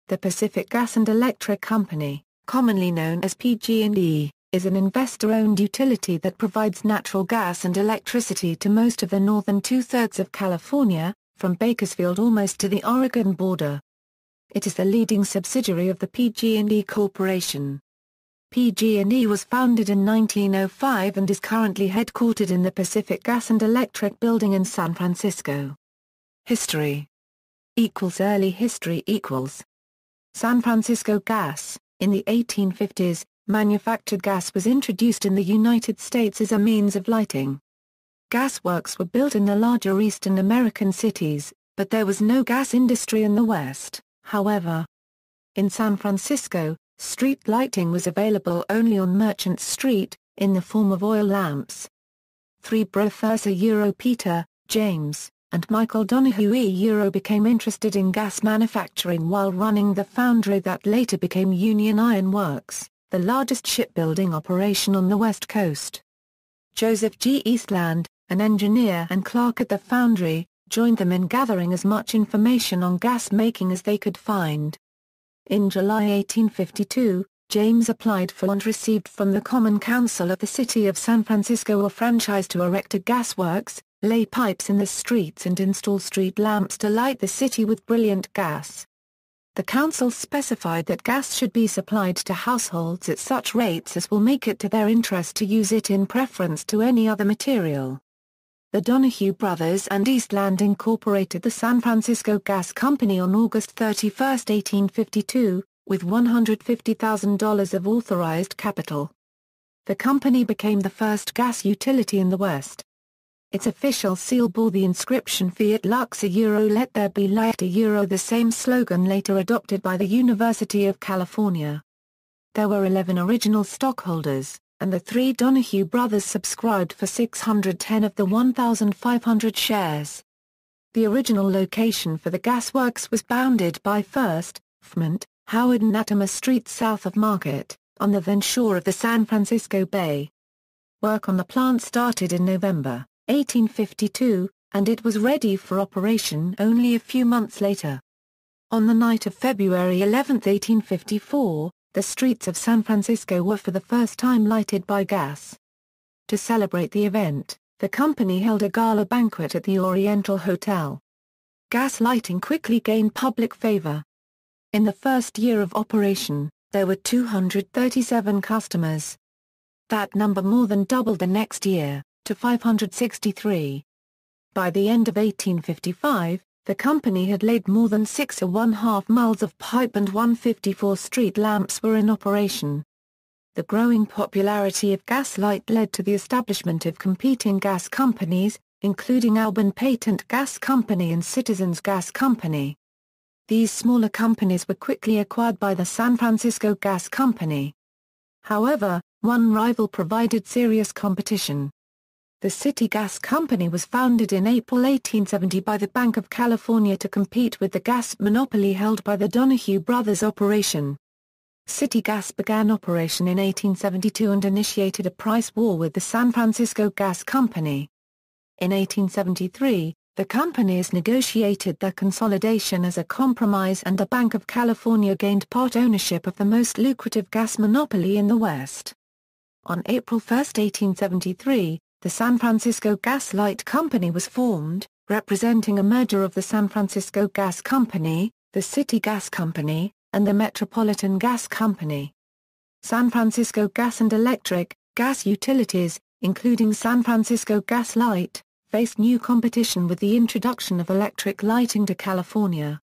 The Pacific Gas and Electric Company, commonly known as PG&E, is an investor-owned utility that provides natural gas and electricity to most of the northern two-thirds of California, from Bakersfield almost to the Oregon border. It is the leading subsidiary of the PG&E Corporation. PG&E was founded in 1905 and is currently headquartered in the Pacific Gas and Electric Building in San Francisco. History = Early history = San Francisco Gas. In the 1850s, manufactured gas was introduced in the United States as a means of lighting. Gasworks were built in the larger Eastern American cities, but there was no gas industry in the West, however. In San Francisco, street lighting was available only on Merchant Street, in the form of oil lamps. Three brothers Peter, James, and Michael Donahue became interested in gas manufacturing while running the foundry that later became Union Iron Works, the largest shipbuilding operation on the West Coast. Joseph G. Eastland, an engineer and clerk at the foundry, joined them in gathering as much information on gas making as they could find. In July 1852, James applied for and received from the Common Council of the City of San Francisco a franchise to erect a gasworks, lay pipes in the streets and install street lamps to light the city with brilliant gas. The council specified that gas should be supplied to households at such rates as will make it to their interest to use it in preference to any other material. The Donahue brothers and Eastland incorporated the San Francisco Gas Company on August 31, 1852, with $150,000 of authorized capital. The company became the first gas utility in the West. Its official seal bore the inscription Fiat Lux let there be light the same slogan later adopted by the University of California. There were 11 original stockholders, and the three Donahue brothers subscribed for 610 of the 1,500 shares. The original location for the gasworks was bounded by First, Fremont, Howard and Latimer Streets south of Market, on the then shore of the San Francisco Bay. Work on the plant started in November 1852, and it was ready for operation only a few months later. On the night of February 11, 1854, the streets of San Francisco were for the first time lighted by gas. To celebrate the event, the company held a gala banquet at the Oriental Hotel. Gas lighting quickly gained public favor. In the first year of operation, there were 237 customers. That number more than doubled the next year, to 563. By the end of 1855, the company had laid more than 6½ miles of pipe and 154 street lamps were in operation. The growing popularity of gaslight led to the establishment of competing gas companies, including Albin Patent Gas Company and Citizens Gas Company. These smaller companies were quickly acquired by the San Francisco Gas Company. However, one rival provided serious competition. The City Gas Company was founded in April 1870 by the Bank of California to compete with the gas monopoly held by the Donahue brothers' operation. City Gas began operation in 1872 and initiated a price war with the San Francisco Gas Company. In 1873, the companies negotiated their consolidation as a compromise and the Bank of California gained part ownership of the most lucrative gas monopoly in the West. On April 1, 1873, the San Francisco Gas Light Company was formed, representing a merger of the San Francisco Gas Company, the City Gas Company, and the Metropolitan Gas Company. San Francisco Gas and Electric, gas utilities, including San Francisco Gas Light, faced new competition with the introduction of electric lighting to California.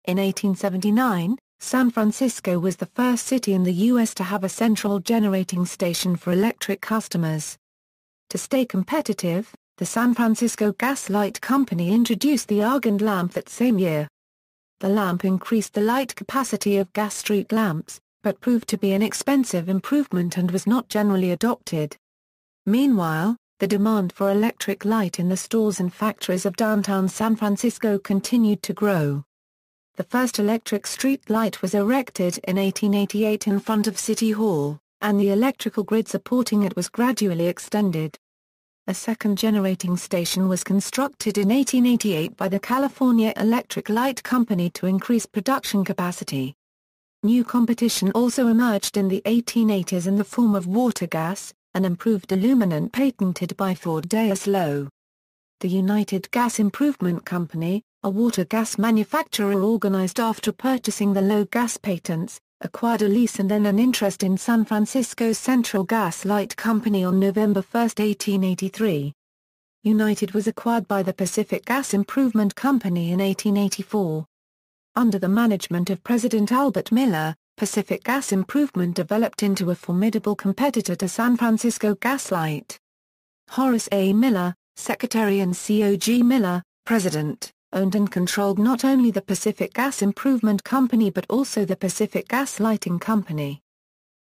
In 1879, San Francisco was the first city in the U.S. to have a central generating station for electric customers. To stay competitive, the San Francisco Gas Light Company introduced the argand lamp that same year. The lamp increased the light capacity of gas street lamps, but proved to be an expensive improvement and was not generally adopted. Meanwhile, the demand for electric light in the stores and factories of downtown San Francisco continued to grow. The first electric street light was erected in 1888 in front of City Hall, and the electrical grid supporting it was gradually extended. A second generating station was constructed in 1888 by the California Electric Light Company to increase production capacity. New competition also emerged in the 1880s in the form of water gas, an improved illuminant patented by Thaddeus Lowe. The United Gas Improvement Company, a water gas manufacturer organized after purchasing the Lowe gas patents, acquired a lease and then an interest in San Francisco's Central Gas Light Company on November 1, 1883. United was acquired by the Pacific Gas Improvement Company in 1884. Under the management of President Albert Miller, Pacific Gas Improvement developed into a formidable competitor to San Francisco Gas Light. Horace A. Miller, Secretary, and C.O.G. Miller, President, owned and controlled not only the Pacific Gas Improvement Company but also the Pacific Gas Lighting Company.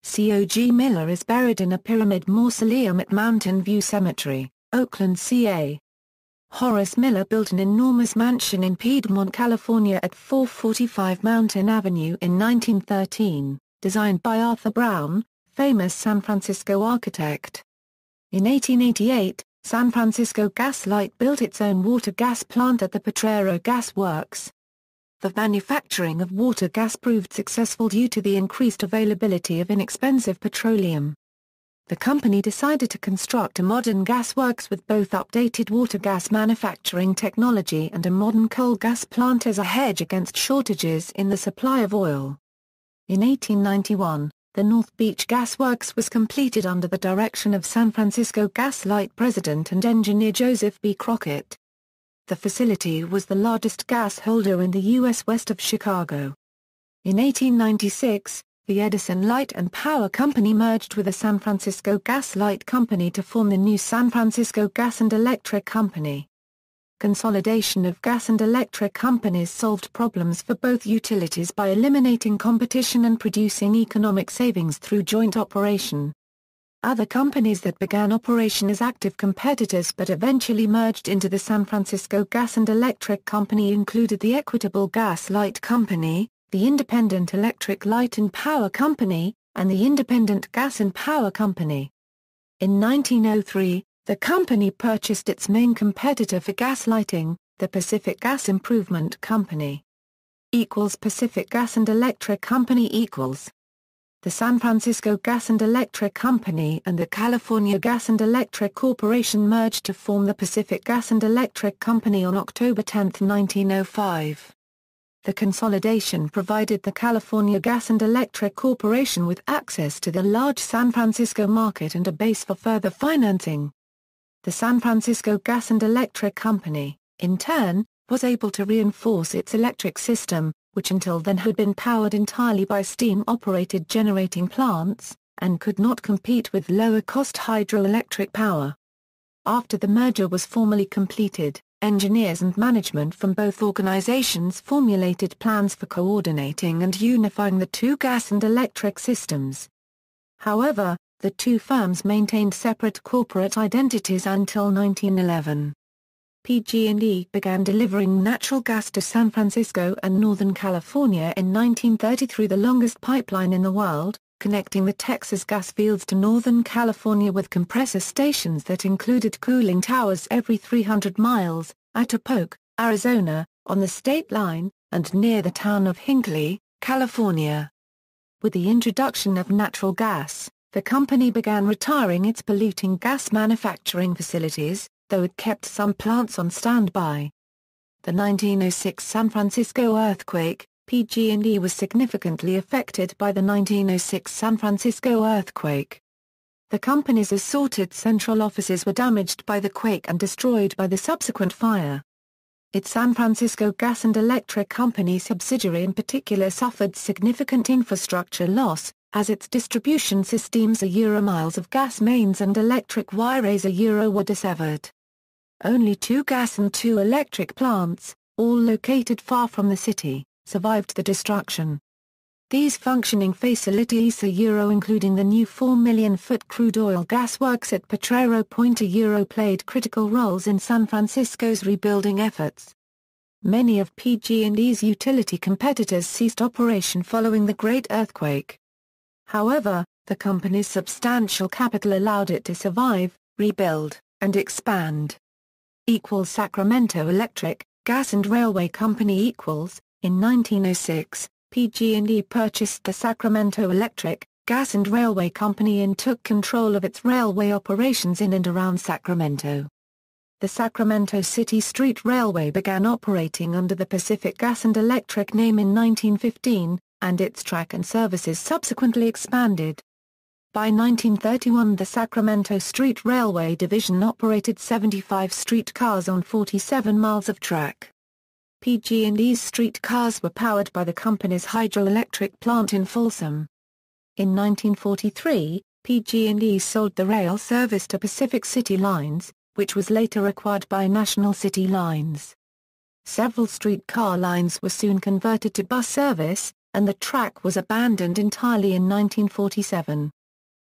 C.O.G. Miller is buried in a pyramid mausoleum at Mountain View Cemetery, Oakland, CA. Horace Miller built an enormous mansion in Piedmont, California at 445 Mountain Avenue in 1913, designed by Arthur Brown, famous San Francisco architect. In 1888, San Francisco Gas Light built its own water gas plant at the Potrero Gas Works. The manufacturing of water gas proved successful due to the increased availability of inexpensive petroleum. The company decided to construct a modern gas works with both updated water gas manufacturing technology and a modern coal gas plant as a hedge against shortages in the supply of oil. In 1891, the North Beach Gas Works was completed under the direction of San Francisco Gas Light president and engineer Joseph B. Crockett. The facility was the largest gas holder in the U.S. west of Chicago. In 1896, the Edison Light and Power Company merged with the San Francisco Gas Light Company to form the new San Francisco Gas and Electric Company. Consolidation of gas and electric companies solved problems for both utilities by eliminating competition and producing economic savings through joint operation. Other companies that began operation as active competitors but eventually merged into the San Francisco Gas and Electric Company included the Equitable Gas Light Company, the Independent Electric Light and Power Company, and the Independent Gas and Power Company. In 1903, the company purchased its main competitor for gas lighting, the Pacific Gas Improvement Company. Pacific Gas and Electric Company equals. The San Francisco Gas and Electric Company and the California Gas and Electric Corporation merged to form the Pacific Gas and Electric Company on October 10, 1905. The consolidation provided the California Gas and Electric Corporation with access to the large San Francisco market and a base for further financing. The San Francisco Gas and Electric Company, in turn, was able to reinforce its electric system, which until then had been powered entirely by steam-operated generating plants, and could not compete with lower-cost hydroelectric power. After the merger was formally completed, engineers and management from both organizations formulated plans for coordinating and unifying the two gas and electric systems. However, the two firms maintained separate corporate identities until 1911. PG&E began delivering natural gas to San Francisco and Northern California in 1930 through the longest pipeline in the world, connecting the Texas gas fields to Northern California with compressor stations that included cooling towers every 300 miles, at Opoke, Arizona, on the state line, and near the town of Hinckley, California. With the introduction of natural gas, the company began retiring its polluting gas manufacturing facilities, though it kept some plants on standby. The 1906 San Francisco earthquake, PG&E was significantly affected by the 1906 San Francisco earthquake. The company's assorted central offices were damaged by the quake and destroyed by the subsequent fire. Its San Francisco Gas and Electric Company subsidiary in particular suffered significant infrastructure loss, as its distribution systems miles of gas mains and electric wires were dissevered. Only 2 gas and 2 electric plants, all located far from the city, survived the destruction. These functioning facilities including the new 4 million-foot crude oil gas works at Potrero Point played critical roles in San Francisco's rebuilding efforts. Many of PG&E's utility competitors ceased operation following the Great Earthquake. However, the company's substantial capital allowed it to survive, rebuild, and expand. Sacramento Electric, Gas and Railway Company in 1906, PG&E purchased the Sacramento Electric, Gas and Railway Company and took control of its railway operations in and around Sacramento. The Sacramento City Street Railway began operating under the Pacific Gas and Electric name in 1915, and its track and services subsequently expanded. By 1931 the Sacramento Street Railway Division operated 75 streetcars on 47 miles of track. PG&E's streetcars were powered by the company's hydroelectric plant in Folsom. In 1943, PG&E sold the rail service to Pacific City Lines, which was later acquired by National City Lines. Several streetcar lines were soon converted to bus service, and the track was abandoned entirely in 1947.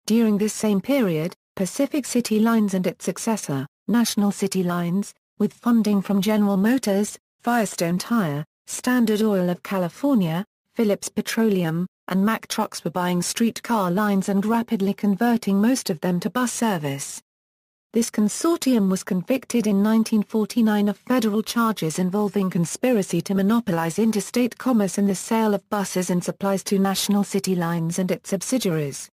During this same period, Pacific City Lines and its successor, National City Lines, with funding from General Motors, Firestone Tire, Standard Oil of California, Phillips Petroleum, and Mack Trucks were buying streetcar lines and rapidly converting most of them to bus service. This consortium was convicted in 1949 of federal charges involving conspiracy to monopolize interstate commerce and the sale of buses and supplies to National City Lines and its subsidiaries.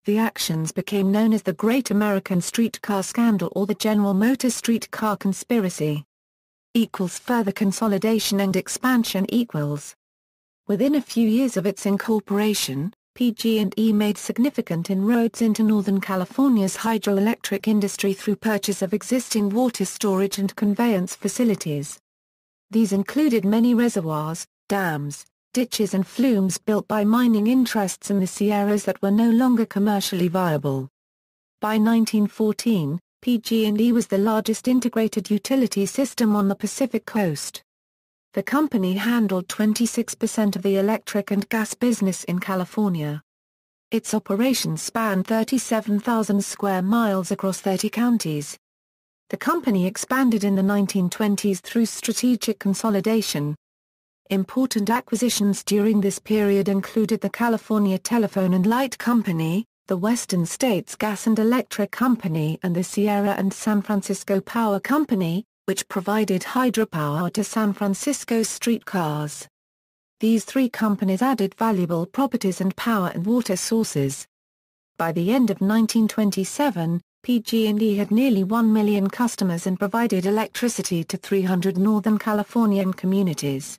The actions became known as the Great American Streetcar Scandal or the General Motors Streetcar Conspiracy. Further consolidation and expansion. Within a few years of its incorporation, PG&E made significant inroads into Northern California's hydroelectric industry through purchase of existing water storage and conveyance facilities. These included many reservoirs, dams, ditches and flumes built by mining interests in the Sierras that were no longer commercially viable. By 1914, PG&E was the largest integrated utility system on the Pacific Coast. The company handled 26% of the electric and gas business in California. Its operations spanned 37,000 square miles across 30 counties. The company expanded in the 1920s through strategic consolidation. Important acquisitions during this period included the California Telephone and Light Company, the Western States Gas and Electric Company and the Sierra and San Francisco Power Company, which provided hydropower to San Francisco's streetcars. These three companies added valuable properties and power and water sources. By the end of 1927, PG&E had nearly 1 million customers and provided electricity to 300 Northern Californian communities.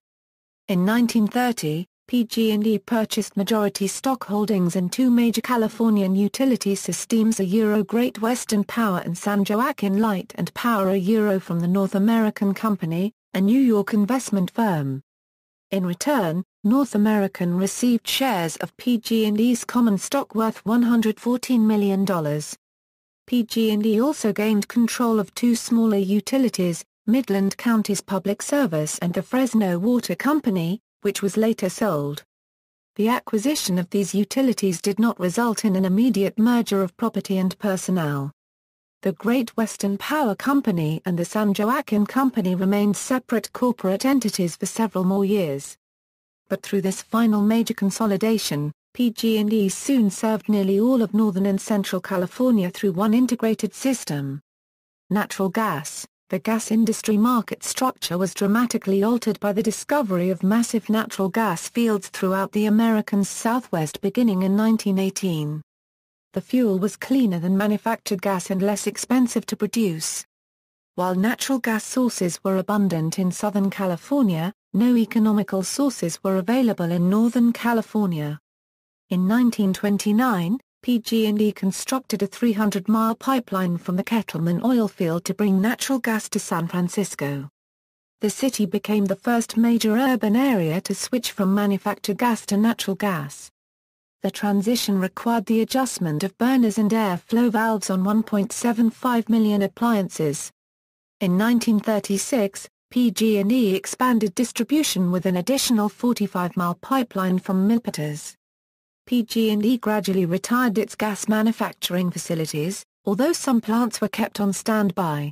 In 1930, PG&E purchased majority stock holdings in two major Californian utility systems, Great Western Power and San Joaquin Light and Power from the North American Company, a New York investment firm. In return, North American received shares of PG&E's common stock worth $114 million. PG&E also gained control of two smaller utilities, Midland County's Public Service and the Fresno Water Company, which was later sold. The acquisition of these utilities did not result in an immediate merger of property and personnel. The Great Western Power Company and the San Joaquin Company remained separate corporate entities for several more years. But through this final major consolidation, PG&E soon served nearly all of Northern and Central California through one integrated system. Natural gas. The gas industry market structure was dramatically altered by the discovery of massive natural gas fields throughout the American Southwest beginning in 1918. The fuel was cleaner than manufactured gas and less expensive to produce. While natural gas sources were abundant in Southern California, no economical sources were available in Northern California. In 1929, PG&E constructed a 300-mile pipeline from the Kettleman oil field to bring natural gas to San Francisco. The city became the first major urban area to switch from manufactured gas to natural gas. The transition required the adjustment of burners and airflow valves on 1.75 million appliances. In 1936, PG&E expanded distribution with an additional 45-mile pipeline from Milpitas. PG&E gradually retired its gas manufacturing facilities, although some plants were kept on standby.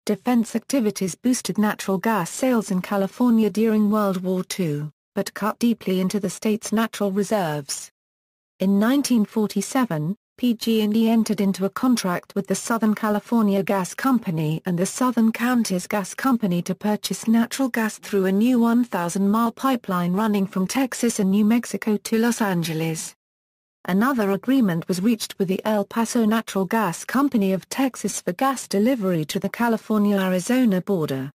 Defense activities boosted natural gas sales in California during World War II, but cut deeply into the state's natural reserves. In 1947, PG&E entered into a contract with the Southern California Gas Company and the Southern Counties Gas Company to purchase natural gas through a new 1,000-mile pipeline running from Texas and New Mexico to Los Angeles. Another agreement was reached with the El Paso Natural Gas Company of Texas for gas delivery to the California-Arizona border.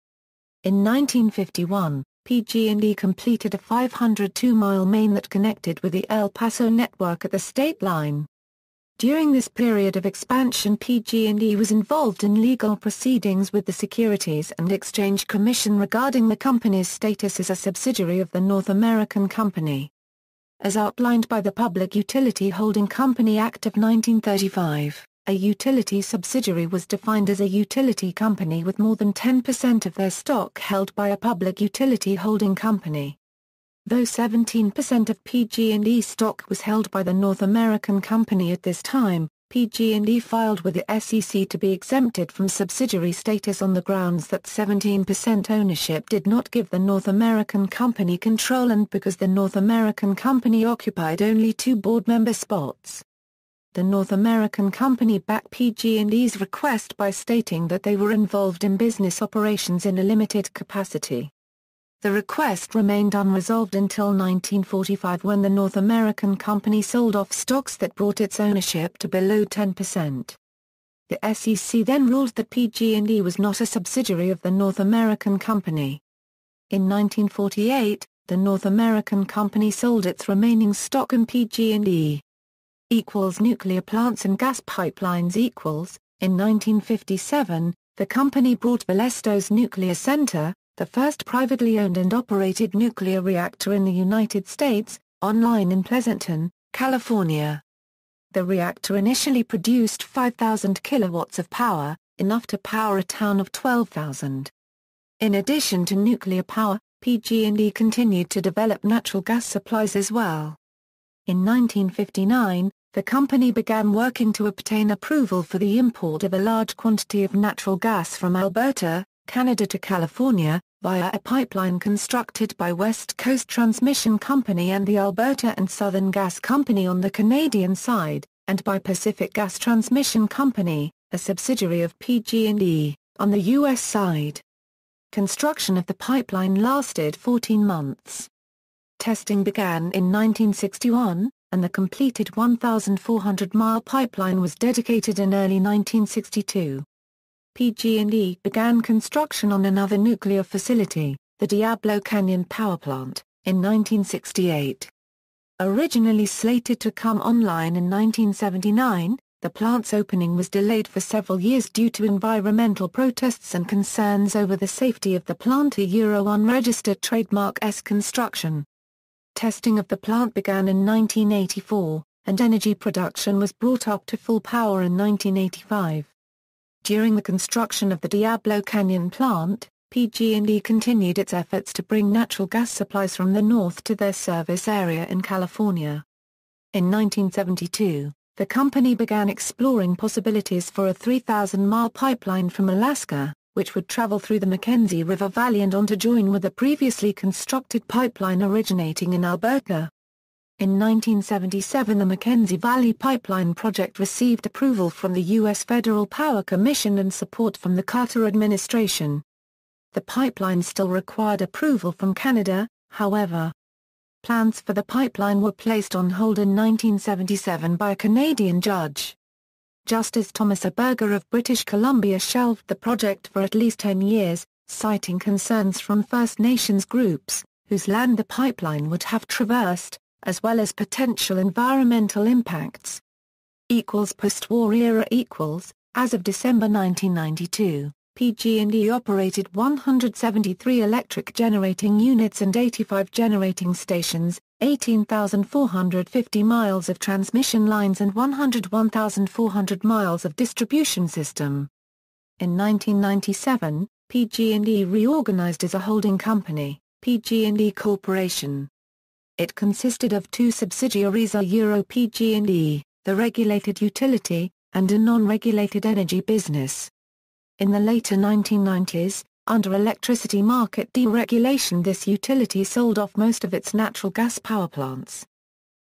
In 1951, PG&E completed a 502-mile main that connected with the El Paso network at the state line. During this period of expansion, PG&E was involved in legal proceedings with the Securities and Exchange Commission regarding the company's status as a subsidiary of the North American Company. As outlined by the Public Utility Holding Company Act of 1935, a utility subsidiary was defined as a utility company with more than 10% of their stock held by a public utility holding company. Though 17% of PG&E stock was held by the North American Company at this time, PG&E filed with the SEC to be exempted from subsidiary status on the grounds that 17% ownership did not give the North American Company control and because the North American Company occupied only 2 board member spots. The North American Company backed PG&E's request by stating that they were involved in business operations in a limited capacity. The request remained unresolved until 1945 when the North American Company sold off stocks that brought its ownership to below 10%. The SEC then ruled that PG&E was not a subsidiary of the North American Company. In 1948, the North American Company sold its remaining stock in PG&E. Nuclear plants and gas pipelines. In 1957, the company brought Valestos Nuclear Center, the first privately owned and operated nuclear reactor in the United States, online in Pleasanton, California. The reactor initially produced 5,000 kilowatts of power, enough to power a town of 12,000. In addition to nuclear power, PG&E continued to develop natural gas supplies as well. In 1959, the company began working to obtain approval for the import of a large quantity of natural gas from Alberta, Canada to California, via a pipeline constructed by West Coast Transmission Company and the Alberta and Southern Gas Company on the Canadian side, and by Pacific Gas Transmission Company, a subsidiary of PG&E, on the U.S. side. Construction of the pipeline lasted 14 months. Testing began in 1961, and the completed 1,400-mile pipeline was dedicated in early 1962. PG&E began construction on another nuclear facility, the Diablo Canyon Power Plant, in 1968. Originally slated to come online in 1979, the plant's opening was delayed for several years due to environmental protests and concerns over the safety of the plant. Unregistered trademark S construction. Testing of the plant began in 1984, and energy production was brought up to full power in 1985. During the construction of the Diablo Canyon plant, PG&E continued its efforts to bring natural gas supplies from the north to their service area in California. In 1972, the company began exploring possibilities for a 3,000-mile pipeline from Alaska, which would travel through the Mackenzie River Valley and on to join with the previously constructed pipeline originating in Alberta. In 1977, the Mackenzie Valley Pipeline project received approval from the U.S. Federal Power Commission and support from the Carter administration. The pipeline still required approval from Canada, however. Plans for the pipeline were placed on hold in 1977 by a Canadian judge. Justice Thomas A. Berger of British Columbia shelved the project for at least 10 years, citing concerns from First Nations groups, whose land the pipeline would have traversed, as well as potential environmental impacts. Post-war era. As of December 1992, PG&E operated 173 electric generating units and 85 generating stations, 18,450 miles of transmission lines and 101,400 miles of distribution system. In 1997, PG&E reorganized as a holding company, PG&E Corporation. It consisted of 2 subsidiaries: PG&E, the regulated utility, and a non-regulated energy business. In the later 1990s, under electricity market deregulation, this utility sold off most of its natural gas power plants.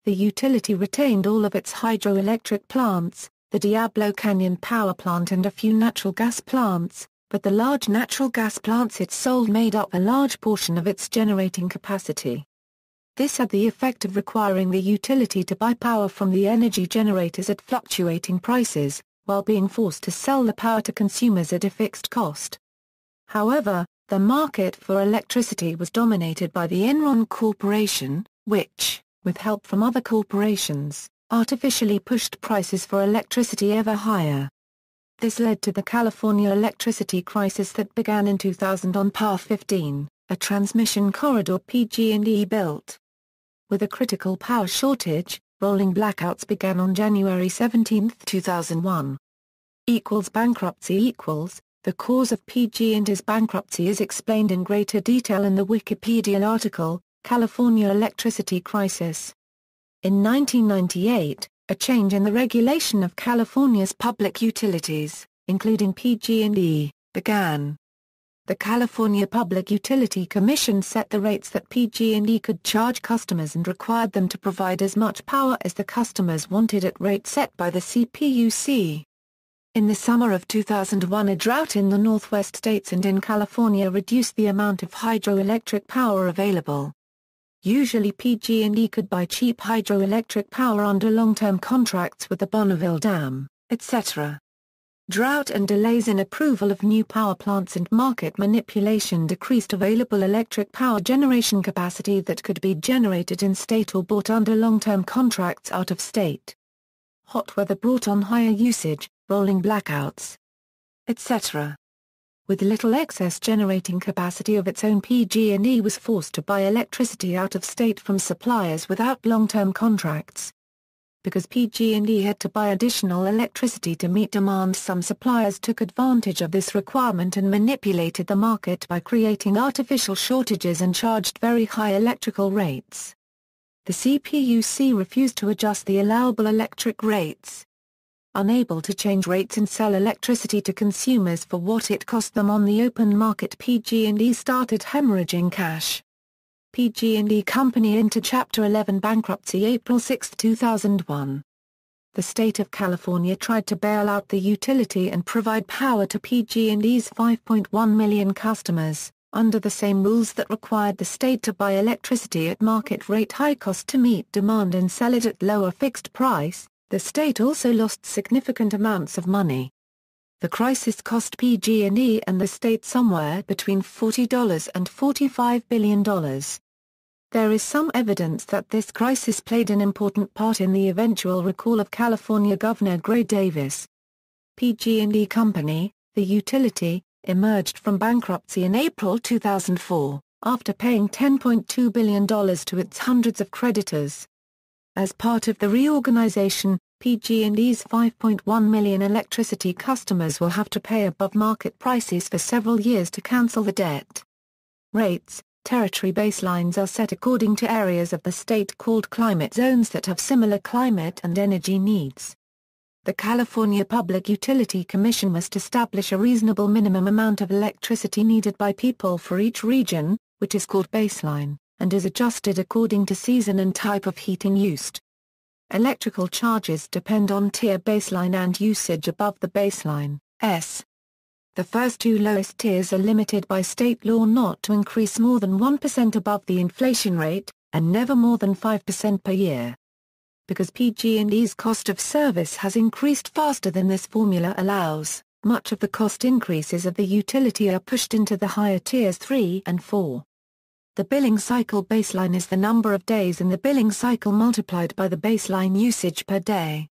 the utility retained all of its hydroelectric plants, the Diablo Canyon power plant and a few natural gas plants, but the large natural gas plants it sold made up a large portion of its generating capacity. This had the effect of requiring the utility to buy power from the energy generators at fluctuating prices, while being forced to sell the power to consumers at a fixed cost. However, the market for electricity was dominated by the Enron Corporation, which, with help from other corporations, artificially pushed prices for electricity ever higher. This led to the California electricity crisis that began in 2000 on Path 15, a transmission corridor PG&E built. With a critical power shortage, rolling blackouts began on January 17, 2001. Bankruptcy. The cause of PG&E's bankruptcy is explained in greater detail in the Wikipedia article, California Electricity Crisis. In 1998, a change in the regulation of California's public utilities, including PG&E, began. The California Public Utility Commission set the rates that PG&E could charge customers and required them to provide as much power as the customers wanted at rates set by the CPUC. In the summer of 2001, a drought in the Northwest states and in California reduced the amount of hydroelectric power available. Usually PG&E could buy cheap hydroelectric power under long-term contracts with the Bonneville Dam, etc. Drought and delays in approval of new power plants and market manipulation decreased available electric power generation capacity that could be generated in state or bought under long-term contracts out of state. Hot weather brought on higher usage, rolling blackouts, etc. With little excess generating capacity of its own, PG&E was forced to buy electricity out of state from suppliers without long-term contracts. Because PG&E had to buy additional electricity to meet demand, some suppliers took advantage of this requirement and manipulated the market by creating artificial shortages and charged very high electrical rates. The CPUC refused to adjust the allowable electric rates. Unable to change rates and sell electricity to consumers for what it cost them on the open market, PG&E started hemorrhaging cash. PG&E Company entered Chapter 11 bankruptcy April 6, 2001. The state of California tried to bail out the utility and provide power to PG&E's 5.1 million customers, under the same rules that required the state to buy electricity at market rate high cost to meet demand and sell it at lower fixed price. The state also lost significant amounts of money. The crisis cost PG&E and the state somewhere between $40 and $45 billion. There is some evidence that this crisis played an important part in the eventual recall of California Governor Gray Davis. PG&E Company, the utility, emerged from bankruptcy in April 2004, after paying $10.2 billion to its hundreds of creditors. As part of the reorganization, PG&E's 5.1 million electricity customers will have to pay above market prices for several years to cancel the debt. Rates. Territory baselines are set according to areas of the state called climate zones that have similar climate and energy needs. The California Public Utility Commission must establish a reasonable minimum amount of electricity needed by people for each region, which is called baseline, and is adjusted according to season and type of heating used. Electrical charges depend on tier baseline and usage above the baseline, S. The first two lowest tiers are limited by state law not to increase more than 1% above the inflation rate, and never more than 5% per year. Because PG&E's cost of service has increased faster than this formula allows, much of the cost increases of the utility are pushed into the higher tiers 3 and 4. The billing cycle baseline is the number of days in the billing cycle multiplied by the baseline usage per day.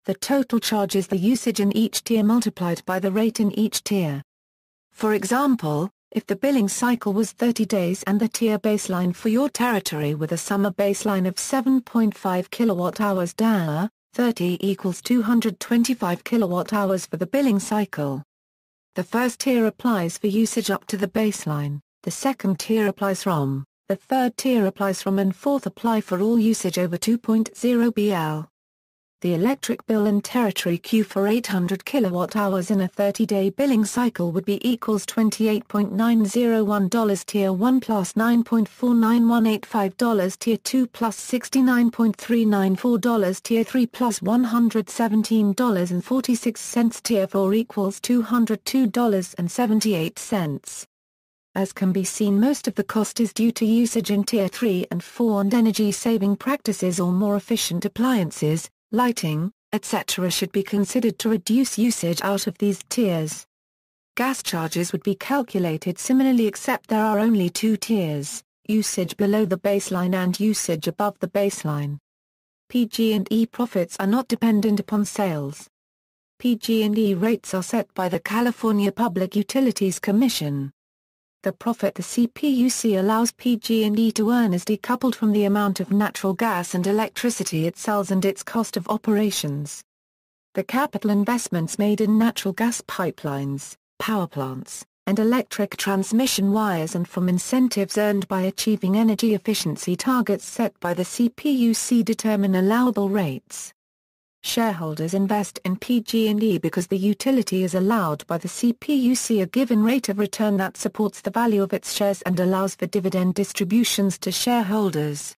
The total charge is the usage in each tier multiplied by the rate in each tier. For example, if the billing cycle was 30 days and the tier baseline for your territory with a summer baseline of 7.5 kWh DAR, 30 equals 225 kWh for the billing cycle. The first tier applies for usage up to the baseline. The second tier applies from, the third tier applies from and fourth apply for all usage over 2.0 BL. The electric bill in Territory Q for 800 kilowatt-hours in a 30-day billing cycle would be equals $28.901 Tier 1 plus $9.49185 Tier 2 plus $69.394 Tier 3 plus $117.46 Tier 4 equals $202.78. As can be seen, most of the cost is due to usage in Tier 3 and 4, and energy-saving practices or more efficient appliances, lighting, etc. should be considered to reduce usage out of these tiers. Gas charges would be calculated similarly, except there are only two tiers: usage below the baseline and usage above the baseline. PG&E profits are not dependent upon sales. PG&E rates are set by the California Public Utilities Commission. The profit the CPUC allows PG&E to earn is decoupled from the amount of natural gas and electricity it sells and its cost of operations. The capital investments made in natural gas pipelines, power plants, and electric transmission wires, and from incentives earned by achieving energy efficiency targets set by the CPUC, determine allowable rates. Shareholders invest in PG&E because the utility is allowed by the CPUC a given rate of return that supports the value of its shares and allows for dividend distributions to shareholders.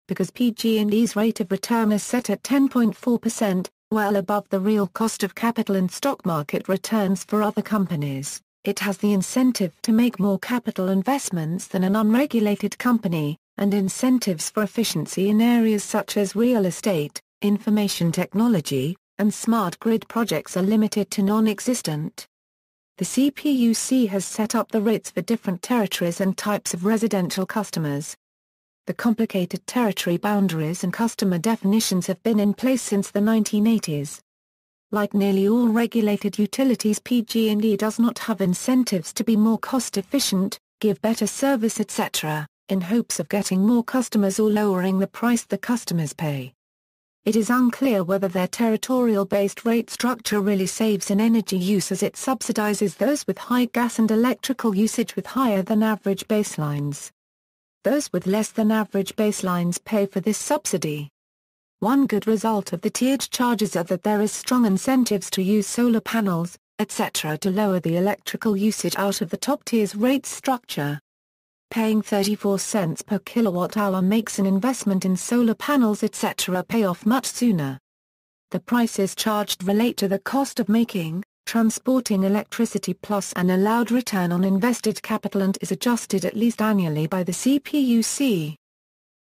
Because PG&E's rate of return is set at 10.4%, well above the real cost of capital and stock market returns for other companies, it has the incentive to make more capital investments than an unregulated company, and incentives for efficiency in areas such as real estate, information technology, and smart grid projects are limited to non-existent. The CPUC has set up the rates for different territories and types of residential customers. The complicated territory boundaries and customer definitions have been in place since the 1980s. Like nearly all regulated utilities, PG&E does not have incentives to be more cost-efficient, give better service, etc., in hopes of getting more customers or lowering the price the customers pay. It is unclear whether their territorial-based rate structure really saves in energy use, as it subsidizes those with high gas and electrical usage with higher than average baselines. Those with less than average baselines pay for this subsidy. One good result of the tiered charges are that there is strong incentives to use solar panels, etc. to lower the electrical usage out of the top tier's rate structure. Paying 34 cents per kilowatt-hour makes an investment in solar panels, etc. pay off much sooner. The prices charged relate to the cost of making, transporting electricity plus an allowed return on invested capital, and is adjusted at least annually by the CPUC.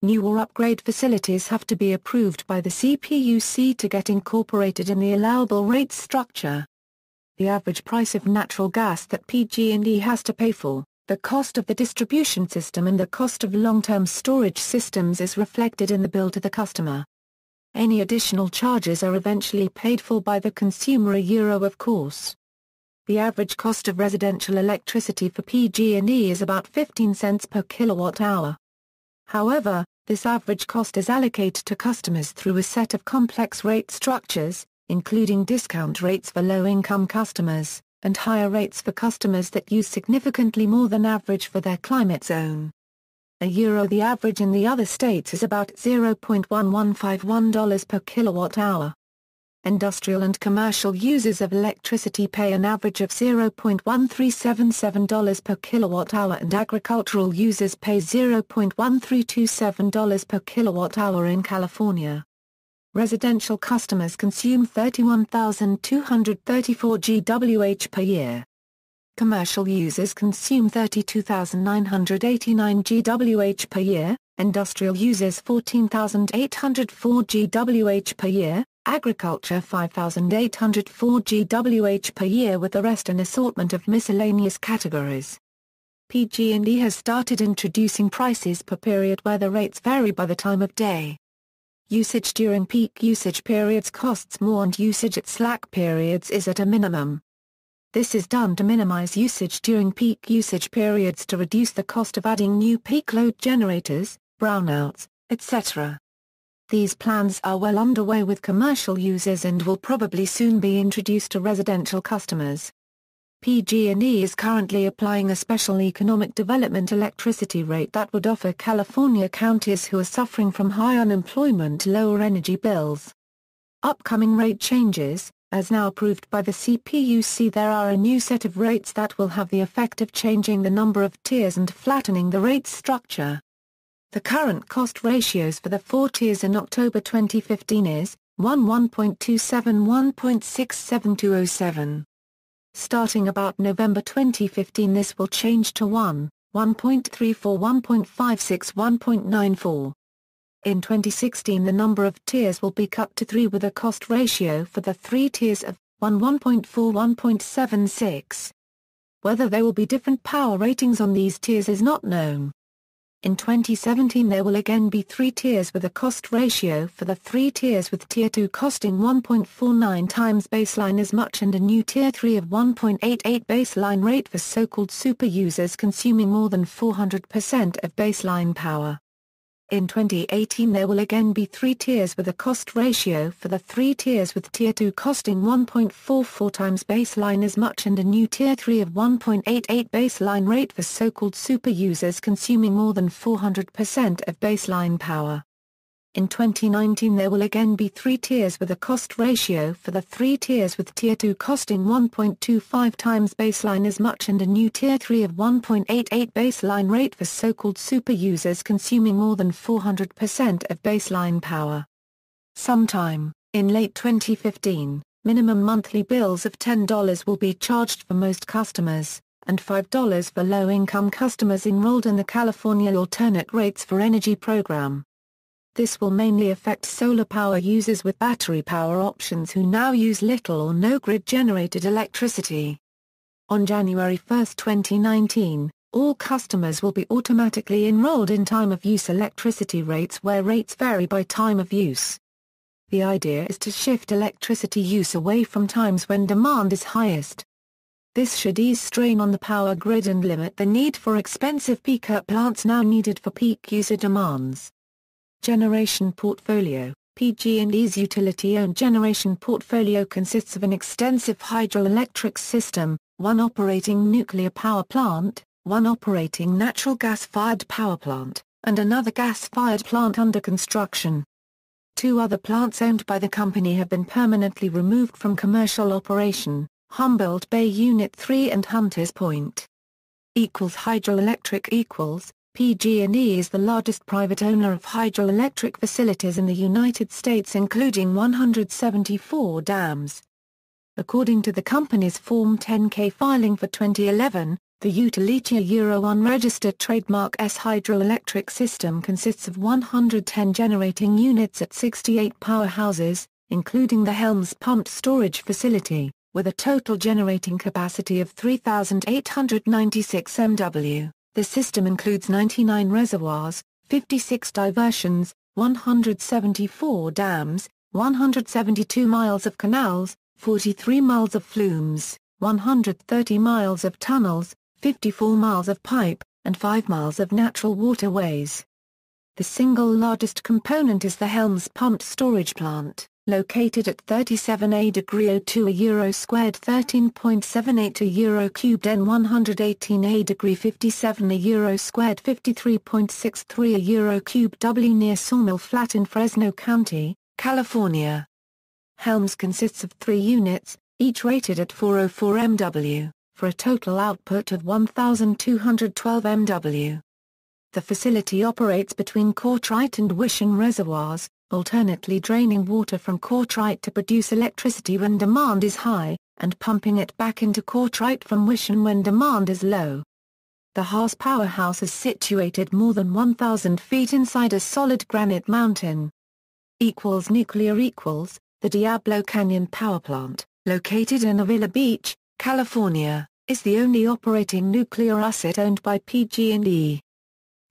New or upgrade facilities have to be approved by the CPUC to get incorporated in the allowable rate structure. The average price of natural gas that PG&E has to pay for, the cost of the distribution system, and the cost of long-term storage systems is reflected in the bill to the customer. Any additional charges are eventually paid for by the consumer, of course. The average cost of residential electricity for PG&E is about 15 cents per kilowatt-hour. However, this average cost is allocated to customers through a set of complex rate structures, including discount rates for low-income customers, and higher rates for customers that use significantly more than average for their climate zone. The average in the other states is about $0.1151 per kilowatt-hour. Industrial and commercial users of electricity pay an average of $0.1377 per kilowatt-hour, and agricultural users pay $0.1327 per kilowatt-hour in California. Residential customers consume 31,234 GWh per year. Commercial users consume 32,989 GWh per year, industrial users 14,804 GWh per year, agriculture 5,804 GWh per year, with the rest an assortment of miscellaneous categories. PG&E has started introducing prices per period where the rates vary by the time of day. Usage during peak usage periods costs more, and usage at slack periods is at a minimum. This is done to minimize usage during peak usage periods to reduce the cost of adding new peak load generators, brownouts, etc. These plans are well underway with commercial users and will probably soon be introduced to residential customers. PG&E is currently applying a special economic development electricity rate that would offer California counties who are suffering from high unemployment lower energy bills. Upcoming rate changes. As now approved by the CPUC, there are a new set of rates that will have the effect of changing the number of tiers and flattening the rate structure. The current cost ratios for the 4 tiers in October 2015 is 1.27, 1.67207. Starting about November 2015, this will change to 1.34, 1.56, 1.94. In 2016, the number of tiers will be cut to 3 with a cost ratio for the 3 tiers of 1.4, 1.76. Whether there will be different power ratings on these tiers is not known. In 2017, there will again be 3 tiers with a cost ratio for the 3 tiers, with Tier 2 costing 1.49 times baseline as much and a new Tier 3 of 1.88 baseline rate for so-called super users consuming more than 400% of baseline power. In 2018, there will again be 3 tiers with a cost ratio for the 3 tiers, with Tier 2 costing 1.44 times baseline as much and a new Tier 3 of 1.88 baseline rate for so-called super users consuming more than 400% of baseline power. In 2019, there will again be 3 tiers with a cost ratio for the 3 tiers, with Tier 2 costing 1.25 times baseline as much and a new Tier 3 of 1.88 baseline rate for so-called super users consuming more than 400% of baseline power. Sometime in late 2015, minimum monthly bills of $10 will be charged for most customers, and $5 for low-income customers enrolled in the California Alternate Rates for Energy program. This will mainly affect solar power users with battery power options who now use little or no grid-generated electricity. On January 1, 2019, all customers will be automatically enrolled in time-of-use electricity rates, where rates vary by time of use. The idea is to shift electricity use away from times when demand is highest. This should ease strain on the power grid and limit the need for expensive peaker plants now needed for peak user demands. Generation portfolio. PG&E's utility-owned generation portfolio consists of an extensive hydroelectric system, 1 operating nuclear power plant, 1 operating natural gas-fired power plant, and another gas-fired plant under construction. 2 other plants owned by the company have been permanently removed from commercial operation, Humboldt Bay Unit 3 and Hunters Point. Hydroelectric PG&E is the largest private owner of hydroelectric facilities in the United States, including 174 dams. According to the company's Form 10-K filing for 2011, the Utility Euro unregistered trademark S hydroelectric system consists of 110 generating units at 68 powerhouses, including the Helms pumped storage facility, with a total generating capacity of 3,896 MW. The system includes 99 reservoirs, 56 diversions, 174 dams, 172 miles of canals, 43 miles of flumes, 130 miles of tunnels, 54 miles of pipe, and 5 miles of natural waterways. The single largest component is the Helms pumped storage plant, located at 37°02 euro squared 13.78 euro cubed and 118°57 euro squared 53.63 euro cubed W near Sawmill Flat in Fresno County, California. Helms consists of 3 units, each rated at 404 MW, for a total output of 1,212 MW. The facility operates between Courtright and Wishon reservoirs, alternately draining water from Courtright to produce electricity when demand is high, and pumping it back into Courtright from Wishon when demand is low. The Haas powerhouse is situated more than 1,000 feet inside a solid granite mountain. Nuclear. The Diablo Canyon Power Plant, located in Avila Beach, California, is the only operating nuclear asset owned by PG&E.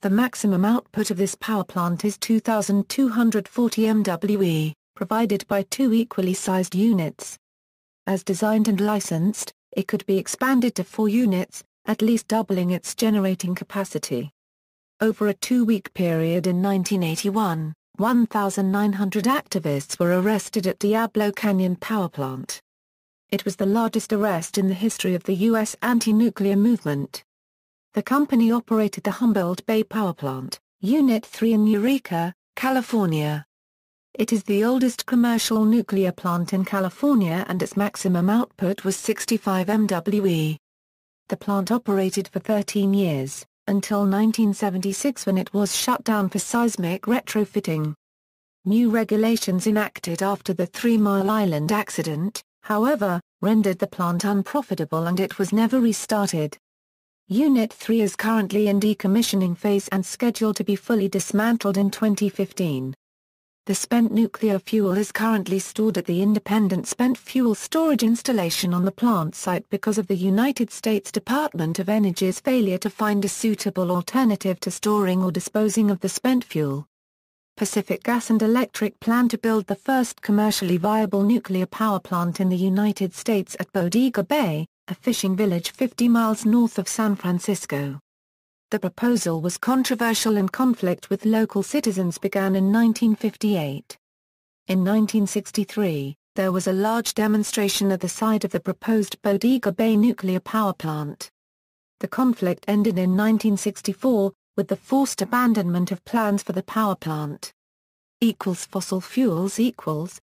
The maximum output of this power plant is 2,240 MWe, provided by 2 equally sized units. As designed and licensed, it could be expanded to 4 units, at least doubling its generating capacity. Over a 2-week period in 1981, 1,900 activists were arrested at Diablo Canyon Power Plant. It was the largest arrest in the history of the U.S. anti-nuclear movement. The company operated the Humboldt Bay Power Plant, Unit 3 in Eureka, California. It is the oldest commercial nuclear plant in California and its maximum output was 65 MWe. The plant operated for 13 years, until 1976 when it was shut down for seismic retrofitting. New regulations enacted after the 3 Mile Island accident, however, rendered the plant unprofitable and it was never restarted. Unit 3 is currently in decommissioning phase and scheduled to be fully dismantled in 2015. The spent nuclear fuel is currently stored at the Independent Spent Fuel Storage Installation on the plant site because of the United States Department of Energy's failure to find a suitable alternative to storing or disposing of the spent fuel. Pacific Gas and Electric plan to build the first commercially viable nuclear power plant in the United States at Bodega Bay, a fishing village 50 miles north of San Francisco. The proposal was controversial and conflict with local citizens began in 1958. In 1963, there was a large demonstration at the site of the proposed Bodega Bay nuclear power plant. The conflict ended in 1964, with the forced abandonment of plans for the power plant. Fossil fuels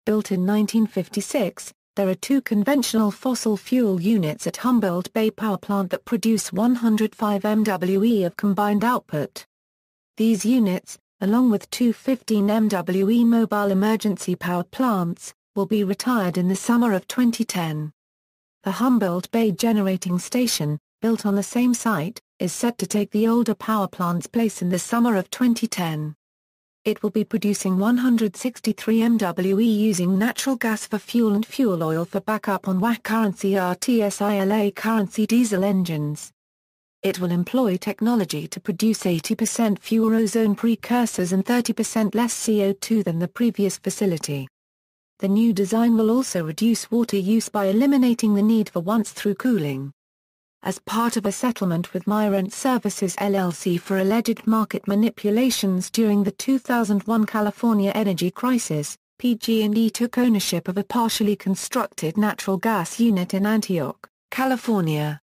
built in 1956, there are 2 conventional fossil fuel units at Humboldt Bay Power Plant that produce 105 MWe of combined output. These units, along with 2 15 MWe mobile emergency power plants, will be retired in the summer of 2010. The Humboldt Bay Generating Station, built on the same site, is set to take the older power plant's place in the summer of 2010. It will be producing 163 MWe using natural gas for fuel and fuel oil for backup on WAC currency ALll currency diesel engines. It will employ technology to produce 80% fewer ozone precursors and 30% less CO2 than the previous facility. The new design will also reduce water use by eliminating the need for once-through cooling. As part of a settlement with Mirant Services LLC for alleged market manipulations during the 2001 California energy crisis, PG&E took ownership of a partially constructed natural gas unit in Antioch, California.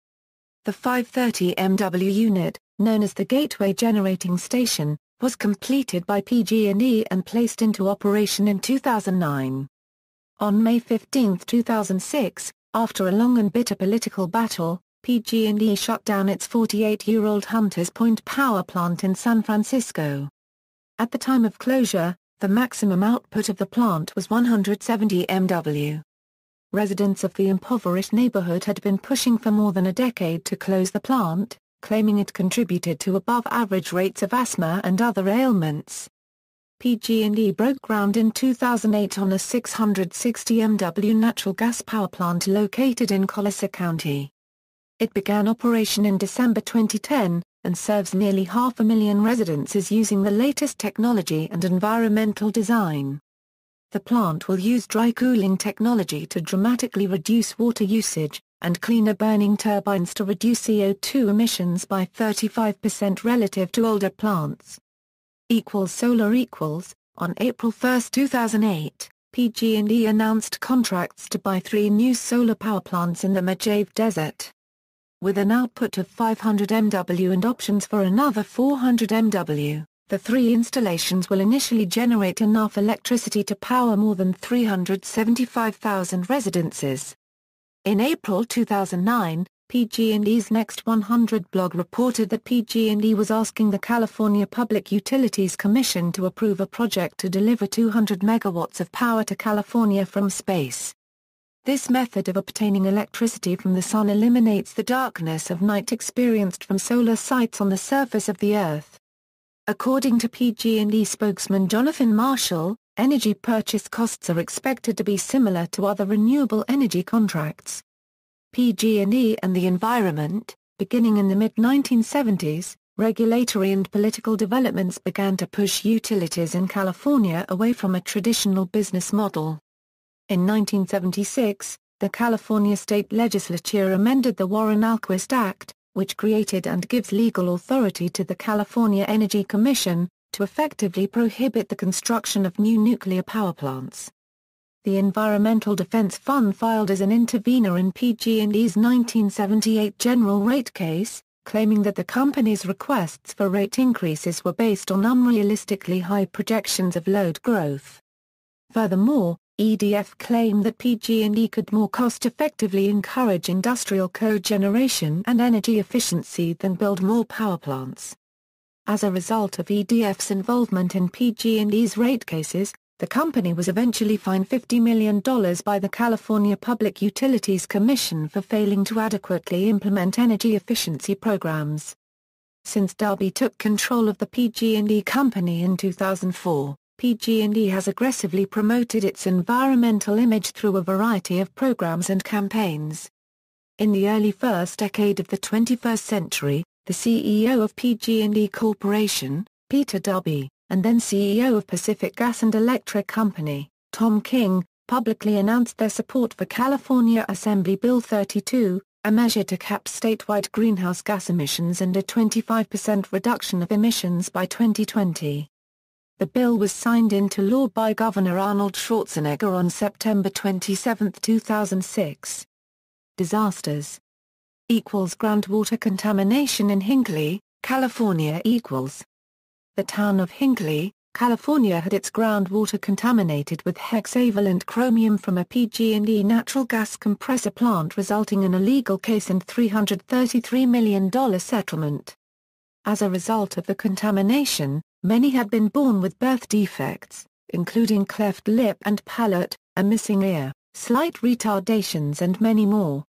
The 530 MW unit, known as the Gateway Generating Station, was completed by PG&E and placed into operation in 2009. On May 15, 2006, after a long and bitter political battle, PG&E shut down its 48-year-old Hunters Point power plant in San Francisco. At the time of closure, the maximum output of the plant was 170 MW. Residents of the impoverished neighborhood had been pushing for more than a decade to close the plant, claiming it contributed to above-average rates of asthma and other ailments. PG&E broke ground in 2008 on a 660 MW natural gas power plant located in Colasa County. It began operation in December 2010, and serves nearly 500,000 residences using the latest technology and environmental design. The plant will use dry cooling technology to dramatically reduce water usage, and cleaner burning turbines to reduce CO2 emissions by 35% relative to older plants. Solar On April 1, 2008, PG&E announced contracts to buy 3 new solar power plants in the Mojave Desert. With an output of 500 MW and options for another 400 MW, the 3 installations will initially generate enough electricity to power more than 375,000 residences. In April 2009, PG&E's Next 100 blog reported that PG&E was asking the California Public Utilities Commission to approve a project to deliver 200 megawatts of power to California from space. This method of obtaining electricity from the sun eliminates the darkness of night experienced from solar sites on the surface of the Earth. According to PG&E spokesman Jonathan Marshall, energy purchase costs are expected to be similar to other renewable energy contracts. PG&E and the environment. Beginning in the mid-1970s, regulatory and political developments began to push utilities in California away from a traditional business model. In 1976, the California state legislature amended the Warren-Alquist Act, which created and gives legal authority to the California Energy Commission, to effectively prohibit the construction of new nuclear power plants. The Environmental Defense Fund filed as an intervenor in PG&E's 1978 general rate case, claiming that the company's requests for rate increases were based on unrealistically high projections of load growth. Furthermore, EDF claimed that PG&E could more cost-effectively encourage industrial cogeneration and energy efficiency than build more power plants. As a result of EDF's involvement in PG&E's rate cases, the company was eventually fined $50 million by the California Public Utilities Commission for failing to adequately implement energy efficiency programs. Since Darby took control of the PG&E company in 2004, PG&E has aggressively promoted its environmental image through a variety of programs and campaigns. In the early first decade of the 21st century, the CEO of PG&E Corporation, Peter Darby, and then CEO of Pacific Gas and Electric Company, Tom King, publicly announced their support for California Assembly Bill 32, a measure to cap statewide greenhouse gas emissions and a 25% reduction of emissions by 2020. The bill was signed into law by Governor Arnold Schwarzenegger on September 27, 2006. Disasters equals groundwater contamination in Hinckley, California equals. The town of Hinckley, California had its groundwater contaminated with hexavalent chromium from a PG&E natural gas compressor plant, resulting in a legal case and $333 million settlement. As a result of the contamination, many had been born with birth defects, including cleft lip and palate, a missing ear, slight retardations and many more.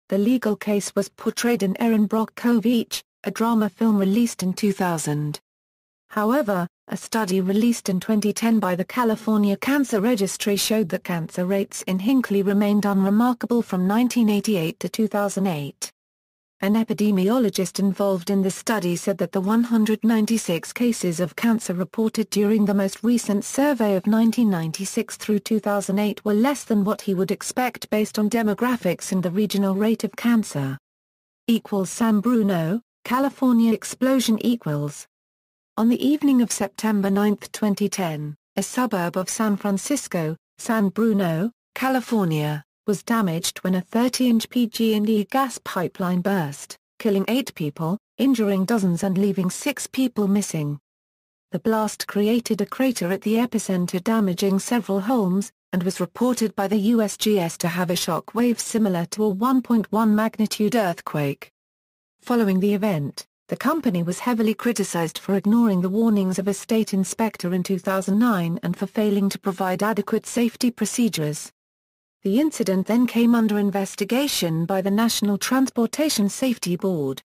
The legal case was portrayed in Erin Brockovich, a drama film released in 2000. However, a study released in 2010 by the California Cancer Registry showed that cancer rates in Hinckley remained unremarkable from 1988 to 2008. An epidemiologist involved in the study said that the 196 cases of cancer reported during the most recent survey of 1996 through 2008 were less than what he would expect based on demographics and the regional rate of cancer. San Bruno, California explosion equals. On the evening of September 9, 2010, a suburb of San Francisco, San Bruno, California, was damaged when a 30-inch PG&E gas pipeline burst, killing 8 people, injuring dozens and leaving 6 people missing. The blast created a crater at the epicenter, damaging several homes, and was reported by the USGS to have a shock wave similar to a 1.1 magnitude earthquake. Following the event, the company was heavily criticized for ignoring the warnings of a state inspector in 2009 and for failing to provide adequate safety procedures. The incident then came under investigation by the National Transportation Safety Board.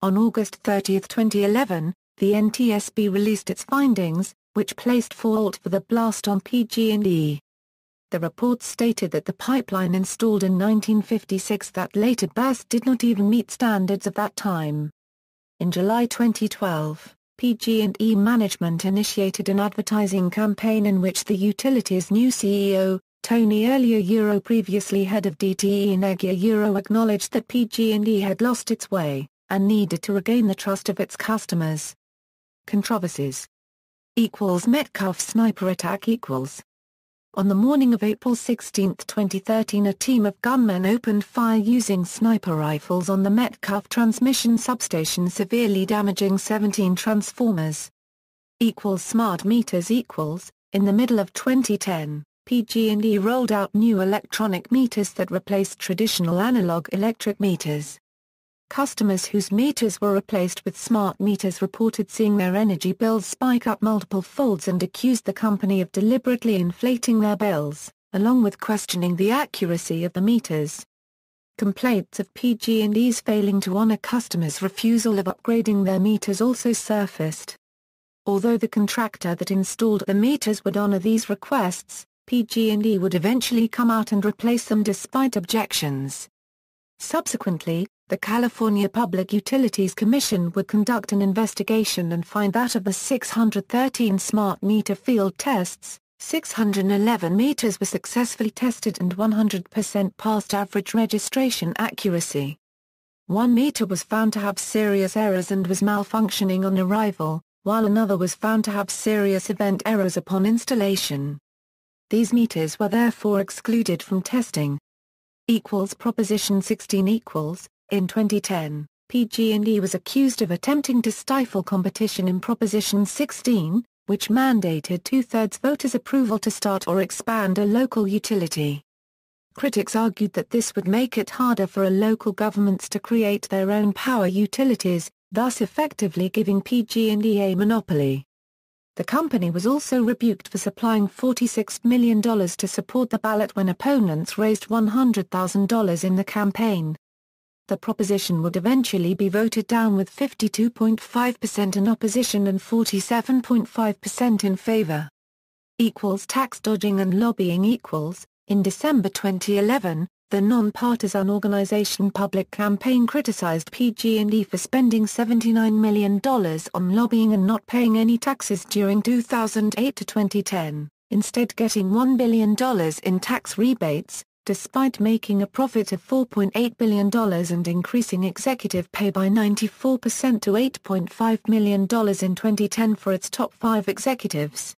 On August 30, 2011, the NTSB released its findings, which placed fault for the blast on PG&E. The report stated that the pipeline installed in 1956 that later burst did not even meet standards of that time. In July 2012, PG&E management initiated an advertising campaign in which the utility's new CEO, Tony Earlier previously head of DTE Negia acknowledged that PG&E had lost its way, and needed to regain the trust of its customers. Controversies Metcalf sniper attack equals. On the morning of April 16, 2013, a team of gunmen opened fire using sniper rifles on the Metcalf transmission substation, severely damaging 17 transformers. Smart meters equals. In the middle of 2010, PG&E rolled out new electronic meters that replaced traditional analog electric meters. Customers whose meters were replaced with smart meters reported seeing their energy bills spike up multiple folds and accused the company of deliberately inflating their bills, along with questioning the accuracy of the meters. Complaints of PG&E's failing to honor customers' refusal of upgrading their meters also surfaced. Although the contractor that installed the meters would honor these requests, PG&E would eventually come out and replace them despite objections. Subsequently, the California Public Utilities Commission would conduct an investigation and find that of the 613 smart meter field tests, 611 meters were successfully tested and 100% passed average registration accuracy. One meter was found to have serious errors and was malfunctioning on arrival, while another was found to have serious event errors upon installation. These meters were therefore excluded from testing. Proposition 16 equals. In 2010, PG&E was accused of attempting to stifle competition in Proposition 16, which mandated two-thirds voters' approval to start or expand a local utility. Critics argued that this would make it harder for local governments to create their own power utilities, thus effectively giving PG&E a monopoly. The company was also rebuked for supplying $46 million to support the ballot when opponents raised $100,000 in the campaign. The proposition would eventually be voted down with 52.5% in opposition and 47.5% in favor. Tax dodging and lobbying. In December 2011, the non-partisan organization Public Campaign criticized PG&E for spending $79 million on lobbying and not paying any taxes during 2008 to 2010, instead getting $1 billion in tax rebates, despite making a profit of $4.8 billion and increasing executive pay by 94% to $8.5 million in 2010 for its top 5 executives.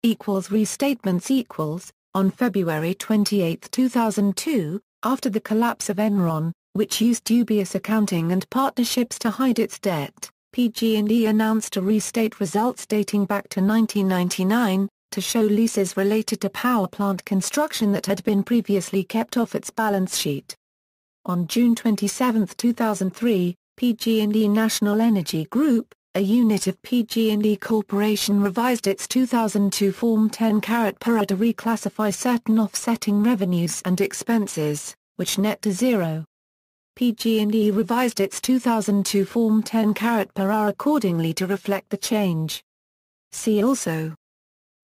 Restatements. On February 28, 2002, after the collapse of Enron, which used dubious accounting and partnerships to hide its debt, PG&E announced to restate results dating back to 1999, to show leases related to power plant construction that had been previously kept off its balance sheet. On June 27, 2003, PG&E National Energy Group, a unit of PG&E Corporation, revised its 2002 Form 10 per A to reclassify certain offsetting revenues and expenses, which net to zero. PG&E revised its 2002 Form 10 per A accordingly to reflect the change. See also: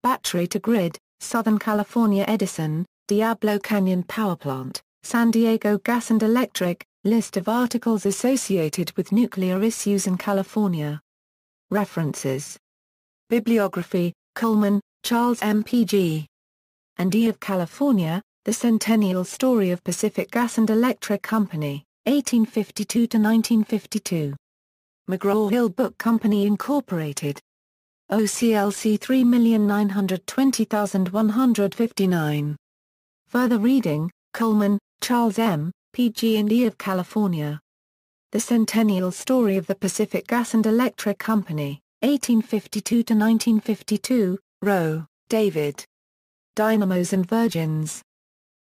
Battery to Grid, Southern California Edison, Diablo Canyon Power Plant, San Diego Gas and Electric, list of articles associated with nuclear issues in California. References. Bibliography: Coleman, Charles M. P.G. and E. of California, The Centennial Story of Pacific Gas and Electric Company, 1852–1952. McGraw-Hill Book Company Incorporated. OCLC 3920159. Further reading: Coleman, Charles M., P.G. and E. of California. The Centennial Story of the Pacific Gas and Electric Company, 1852–1952, Rowe, David. Dynamos and Virgins.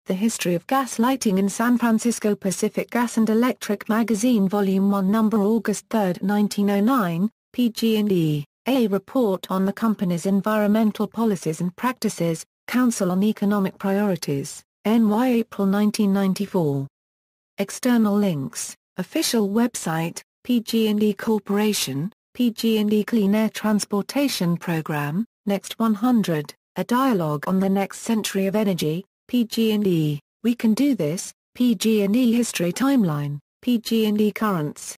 The History of Gas Lighting in San Francisco. Pacific Gas and Electric Magazine Volume 1, Number August 3, 1909, PG&E, A Report on the Company's Environmental Policies and Practices, Council on Economic Priorities, NY April 1994. External links: Official website, PG&E Corporation, PG&E Clean Air Transportation Program, Next 100, A Dialogue on the Next Century of Energy, PG&E, We Can Do This, PG&E History Timeline, PG&E Currents.